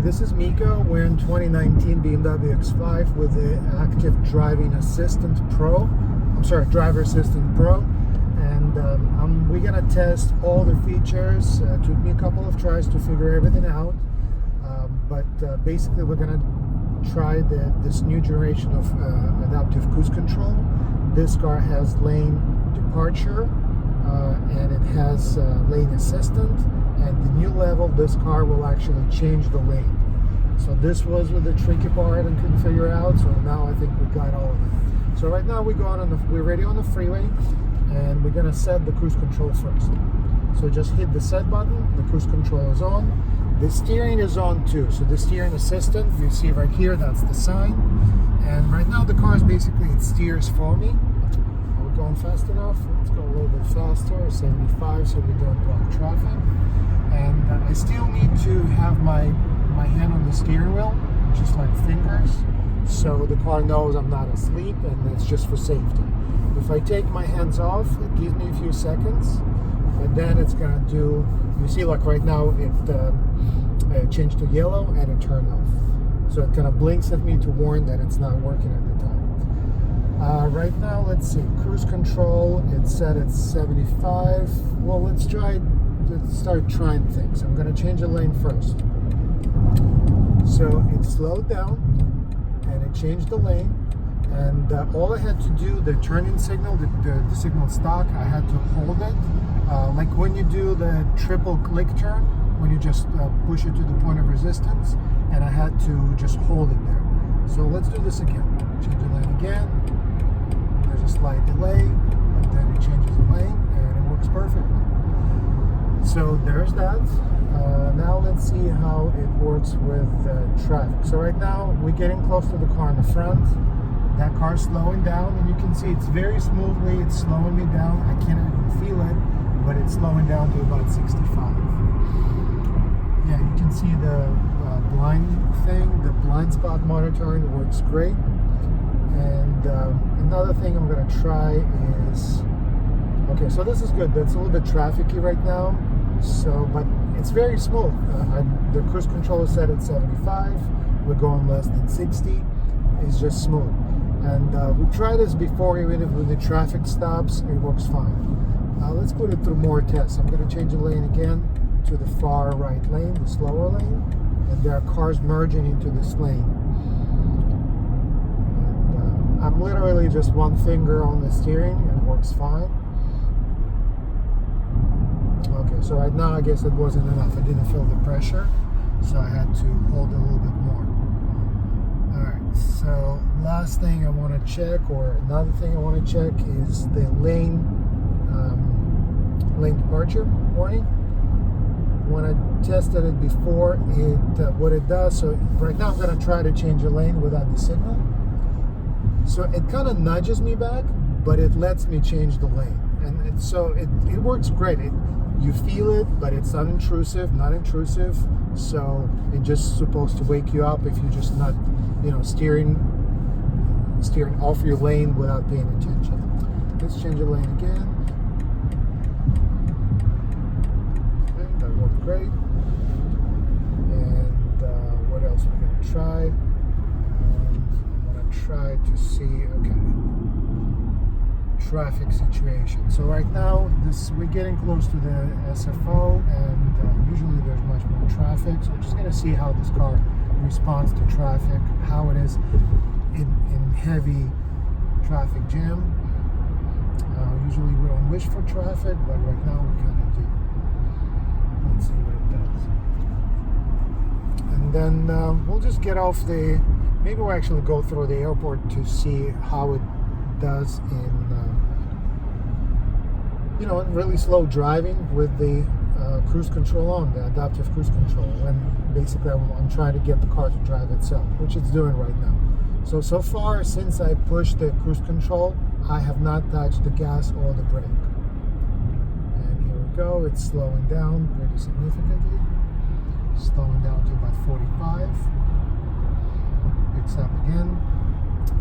this is Miko. We're in 2019 BMW X5 with the Active Driving Assistant Pro. Driver Assistant Pro. And we're gonna test all the features. Took me a couple of tries to figure everything out. But basically we're gonna try this new generation of adaptive cruise control. This car has lane departure and it has lane assistant. And the new level, this car will actually change the lane. So this was the tricky part and couldn't figure out. So now I think we got all of it. So right now we're already on the freeway, and we're gonna set the cruise control first. So just hit the set button. The cruise control is on. The steering is on too. So the steering assistant, you see right here, that's the sign. And right now the car is basically, it steers for me. Are we going fast enough? Let's go a little bit faster, 75, so we don't block traffic. And I still need to have my hand on the steering wheel, just like fingers, so the car knows I'm not asleep, and it's just for safety. If I take my hands off, it gives me a few seconds, and then it's gonna do, you see like right now it changed to yellow and it turned off. So it kind of blinks at me to warn that it's not working at the time. Right now, let's see, cruise control, it's set at 75. Well, let's start trying things. I'm going to change the lane first. So it slowed down and it changed the lane, and all I had to do, the turning signal, the signal stock, I had to hold it like when you do the triple click turn, when you just push it to the point of resistance, and I had to just hold it there. So let's do this again. Change the lane again. There's a slight delay, but then it changes the lane and it works perfectly. So there's that. Now let's see how it works with traffic. So right now we're getting close to the car in the front. That car's slowing down, and you can see it's very smoothly, it's slowing me down. I can't even feel it, but it's slowing down to about 65. Yeah, you can see the blind thing, the blind spot monitoring works great. And another thing I'm going to try is, okay, so this is good. That's a little bit trafficy right now. So, but it's very smooth. The cruise control is set at 75. We're going less than 60. It's just smooth. And we tried this before, even with the traffic stops, it works fine. Let's put it through more tests. I'm going to change the lane again to the far right lane, the slower lane. And there are cars merging into this lane. And, I'm literally just one finger on the steering, and it works fine. Okay, so right now I guess it wasn't enough. I didn't feel the pressure, so I had to hold it a little bit more. Alright, so last thing I want to check, or another thing I want to check, is the lane departure warning. When I tested it before, what it does, so right now I'm going to try to change the lane without the signal. So it kind of nudges me back, but it lets me change the lane. And so it works great. You feel it, but it's not intrusive. So it's just supposed to wake you up if you're just not, steering off your lane without paying attention. Let's change the lane again. Okay, that worked great. And what else we're gonna try? I'm gonna try to see. Okay. Traffic situation. So right now we're getting close to the SFO, and usually there's much more traffic, so we're just going to see how this car responds to traffic, how it is in heavy traffic jam. Usually we don't wish for traffic, but right now we kind of do. Let's see what it does. And then we'll just get off maybe we'll actually go through the airport to see how it does in really slow driving with the cruise control on, the adaptive cruise control, when basically I'm trying to get the car to drive itself, which it's doing right now. So far, since I pushed the cruise control, I have not touched the gas or the brake. And here we go, it's slowing down pretty significantly, slowing down to about 45, picks up again.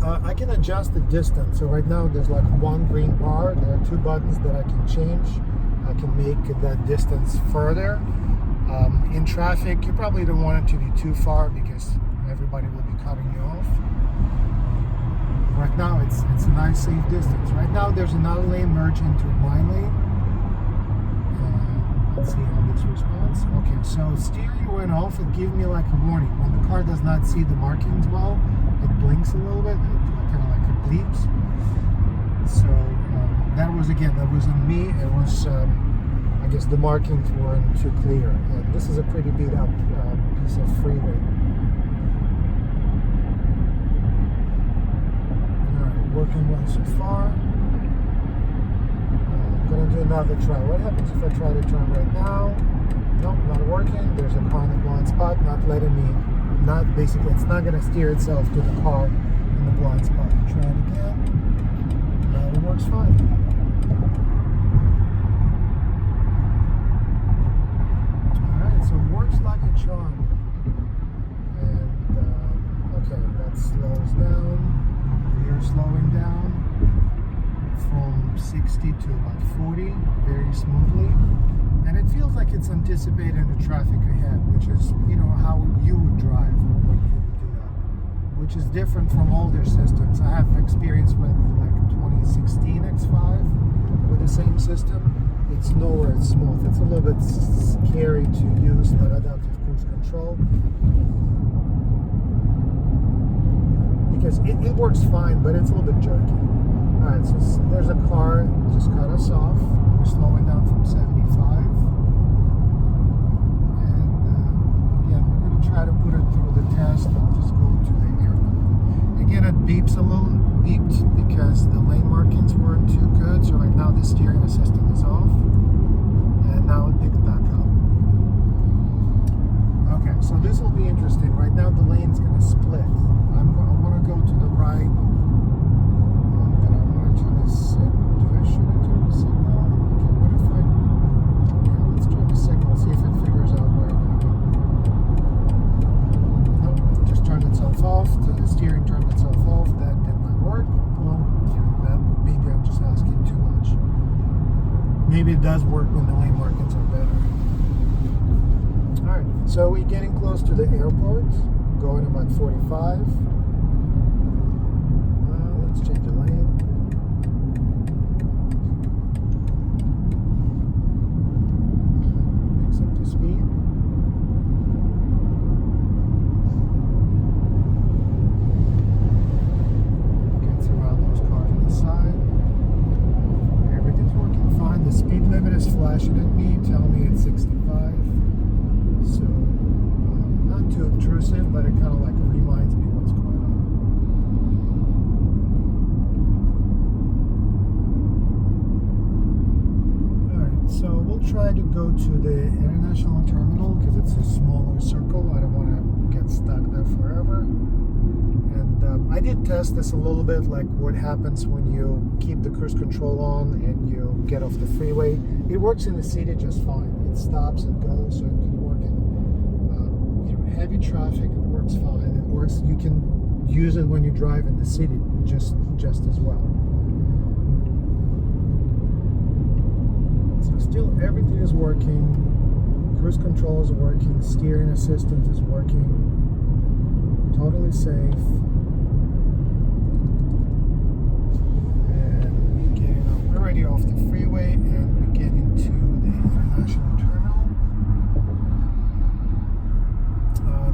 I can adjust the distance. So right now there's like one green bar. There are two buttons that I can change. I can make that distance further, In traffic, you probably don't want it to be too far because everybody will be cutting you off. Right now, it's a nice safe distance. Right now, there's another lane merge into my lane. Let's see how this responds. Okay, so steering went off. It gave me like a warning. When the car does not see the markings well, it blinks a little bit, kind of like it bleeps. So that wasn't me. It was, I guess the markings weren't too clear. And this is a pretty beat up piece of freeway. Alright, working well so far. I'm going to do another try. What happens if I try to turn right now? Nope, not working. There's a car in the blind spot, not letting me, it's not going to steer itself to the car in the blind spot. Try it again. Now it works fine. Alright, so it works like a charm. And, okay, that slows down. We're slowing down from 60 to about 40 very smoothly, and it feels like it's anticipating the traffic ahead, which is, you know, how you would drive when you would do that, which is different from older systems. I have experience with like 2016 X5 with the same system. It's nowhere smooth. It's a little bit scary to use that adaptive cruise control because it works fine, but it's a little bit jerky. Alright, so there's a car just cut us off. We're slowing down from 75. And again, we're going to try to put it through the test and just go to the airport. Again, it beeps a little, beeped because the lane markings weren't too good. So right now the steering assistant is off. And now it picked back up. Okay, so this will be interesting. Right now the lane's going to split. I want to go to the right. Should I turn the signal? Okay, what if let's turn the signal, see if it figures out where I'm going to go. Nope, it just turned itself off. The steering turned itself off. That did not work. Well, maybe I'm just asking too much. Maybe it does work when the lane markings are better. Alright, so we're getting close to the airport, going about 45. Let's change the lane. Flashing at me, telling me it's 65. So, not too obtrusive, but it kind of like reminds me what's going on. Alright, so we'll try to go to the international terminal because it's a smaller circle. I don't want to get stuck there forever. And I did test this a little bit, like what happens when you keep the cruise control on and you get off the freeway. It works in the city just fine. It stops and goes, so it can work in heavy traffic. It works fine. It works. You can use it when you drive in the city just as well. So still everything is working. Cruise control is working. Steering assistant is working. Totally safe. We're already off the freeway and we get into the international terminal.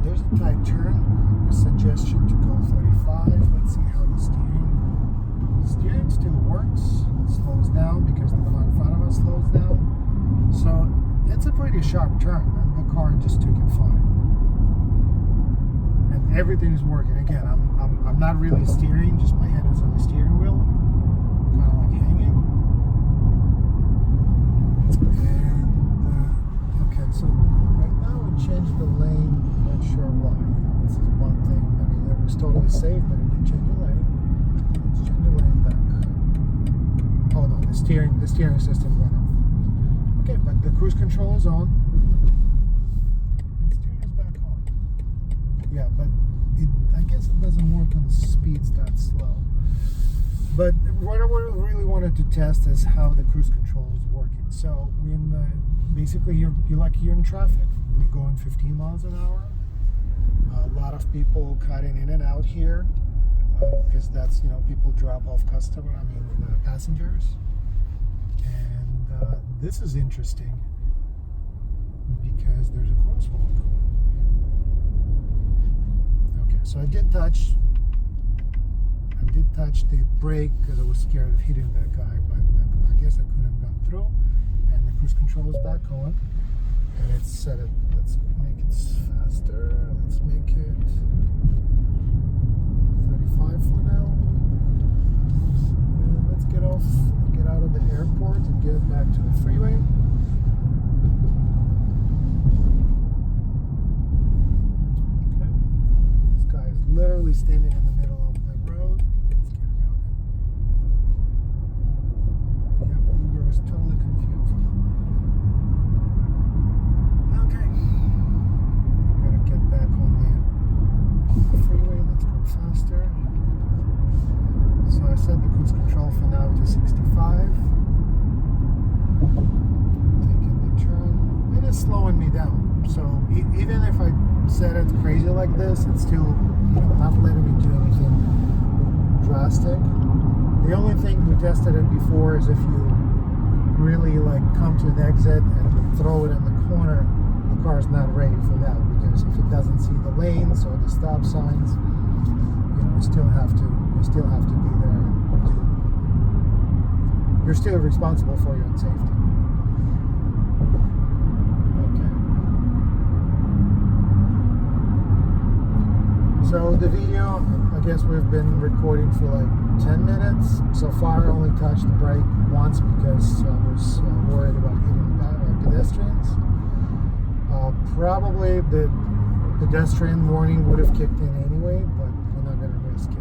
There's a tight turn. A suggestion to go 35. Let's see how the steering still works. It slows down because the car in front of us slows down. So it's a pretty sharp turn and the car just took it fine. And everything is working. Again, I'm not really steering, just my head is on the steering wheel. Kind of like hanging. And okay, so right now we changed the lane. Not sure why. This is one thing. I mean, it was totally safe, but it did change the lane. Let's change the lane back. Oh no, the steering system went off. Okay, but the cruise control is on. And steering is back on. Yeah, but I guess it doesn't work on speeds that slow. But what I really wanted to test is how the cruise control is working. So when basically you're in traffic. We're going 15 miles an hour. A lot of people cutting in and out here because that's, people drop off passengers. And this is interesting because there's a crosswalk. Okay, so I did touch the brake because I was scared of hitting that guy, but I guess I couldn't have gone through. And the cruise control is back on, and it's set it. Let's make it faster. Let's make it 35 for now. And let's get out of the airport and get back to the freeway. Okay. This guy is literally standing in the middle of the road. Let's get around him. Yep, Uber is totally confused. Okay. Gotta get back on the freeway. Let's go faster. So I set the cruise control for now to 65. Taking the turn. It is slowing me down. So even if I set it crazy like this, it's still not letting me do anything drastic. The only thing we tested it before is if you really come to an exit and throw it in the corner, the car is not ready for that, because if it doesn't see the lanes or the stop signs, you still have to be there and you're still responsible for your own safety. Okay. So the video, I guess we've been recording for 10 minutes. So far I only touched the brake once because I was worried about hitting pedestrians. Probably the pedestrian warning would have kicked in anyway, but we're not going to risk it.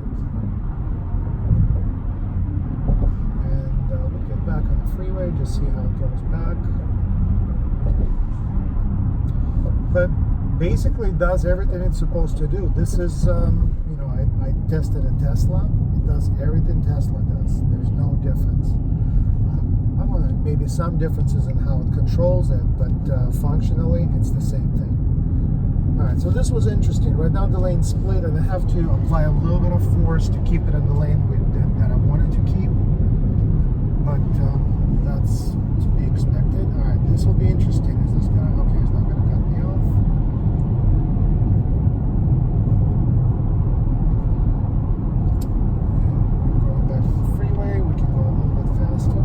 And we'll get back on the freeway, just see how it goes back. But basically it does everything it's supposed to do. This is, I tested a Tesla. It does everything Tesla does. There's no difference. Maybe some differences in how it controls it, but functionally it's the same thing. Alright, so this was interesting. Right now the lane split and I have to apply a little bit of force to keep it in the lane that I wanted to keep. But that's to be expected. Alright, this will be interesting. Is this guy, okay, he's not going to cut me off. And going back to the freeway, we can go a little bit faster.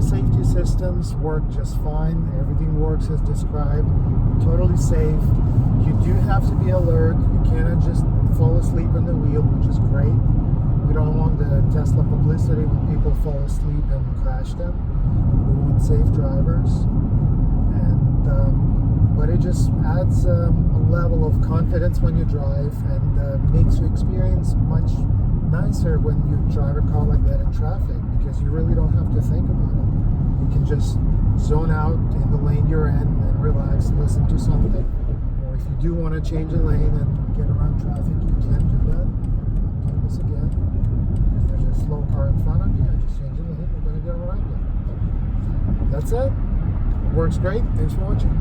Safety systems work just fine. Everything works as described. Totally safe. You do have to be alert. You cannot just fall asleep on the wheel, which is great. We don't want the Tesla publicity when people fall asleep and crash them. We want safe drivers. And but it just adds a level of confidence when you drive and makes your experience much nicer when you drive a car like that in traffic, because you really don't have to think about it. You can just zone out in the lane you're in and relax, listen to something. Or if you do want to change a lane and get around traffic, you can do that. I'm doing this again. If there's a slow car in front of me, I just change the lane. We're going to get around it. That's it. It works great. Thanks for watching.